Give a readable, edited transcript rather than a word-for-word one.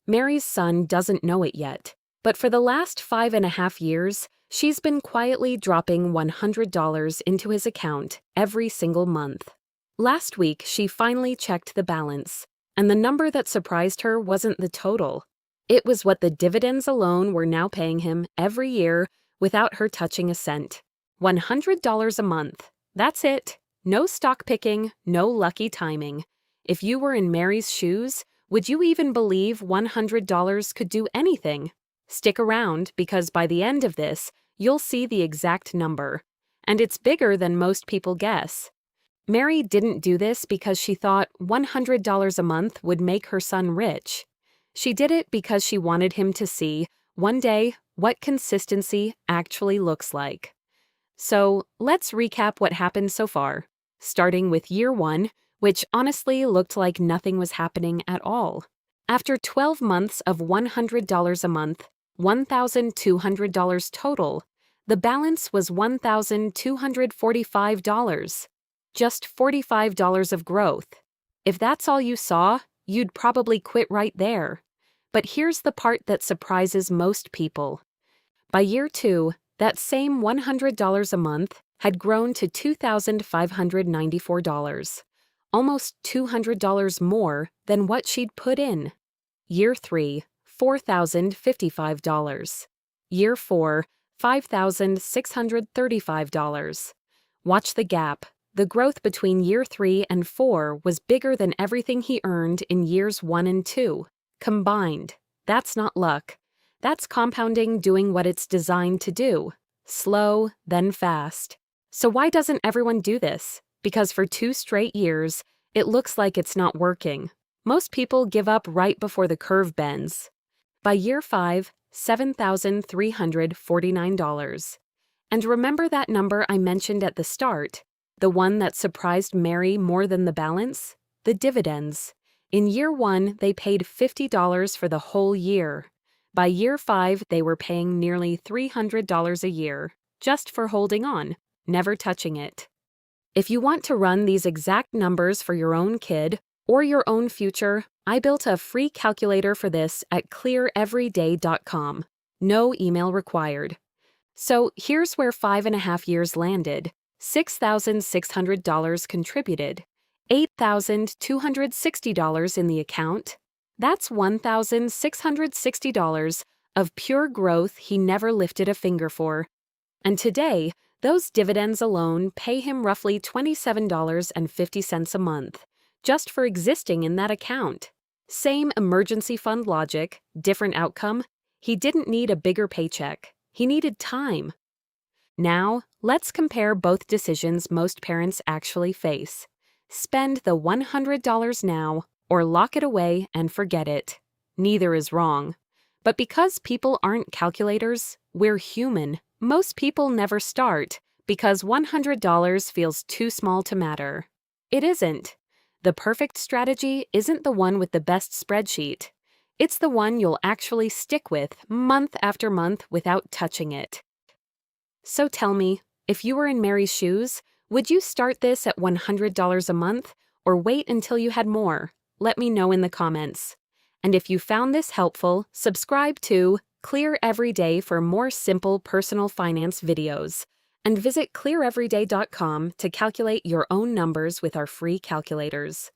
Mary's son doesn't know it yet, but for the last 5.5 years, she's been quietly dropping $100 into his account every single month. Last week, she finally checked the balance, and the number that surprised her wasn't the total. It was what the dividends alone were now paying him every year without her touching a cent. $100 a month. That's it. No stock picking, no lucky timing. If you were in Mary's shoes, would you even believe $100 could do anything? Stick around, because by the end of this, you'll see the exact number. And it's bigger than most people guess. Mary didn't do this because she thought $100 a month would make her son rich. She did it because she wanted him to see, one day, what consistency actually looks like. So, let's recap what happened so far, starting with year 1, which honestly looked like nothing was happening at all. After 12 months of $100 a month, $1,200 total, the balance was $1,245. Just $45 of growth. If that's all you saw, you'd probably quit right there. But here's the part that surprises most people. By year 2, that same $100 a month had grown to $2,594, almost $200 more than what she'd put in. Year 3, $4,055. Year 4, $5,635. Watch the gap. The growth between year 3 and 4 was bigger than everything he earned in years 1 and 2. Combined. That's not luck. That's compounding doing what it's designed to do. Slow, then fast. So why doesn't everyone do this? Because for 2 straight years, it looks like it's not working. Most people give up right before the curve bends. By year 5, $7,349. And remember that number I mentioned at the start? The one that surprised Mary more than the balance? The dividends. In year 1, they paid $50 for the whole year. By year 5, they were paying nearly $300 a year, just for holding on, never touching it. If you want to run these exact numbers for your own kid or your own future, I built a free calculator for this at cleareveryday.com. No email required. So here's where 5.5 years landed. $6,600 contributed, $8,260 in the account. That's $1,660 of pure growth he never lifted a finger for. And today, those dividends alone pay him roughly $27.50 a month, just for existing in that account. Same emergency fund logic, different outcome. He didn't need a bigger paycheck. He needed time. Now, let's compare both decisions most parents actually face. Spend the $100 now, or lock it away and forget it. Neither is wrong. But because people aren't calculators, we're human. Most people never start because $100 feels too small to matter. It isn't. The perfect strategy isn't the one with the best spreadsheet. It's the one you'll actually stick with month after month without touching it. So tell me, if you were in Mary's shoes, would you start this at $100 a month or wait until you had more? Let me know in the comments. And if you found this helpful, subscribe to Clear Everyday for more simple personal finance videos. And visit cleareveryday.com to calculate your own numbers with our free calculators.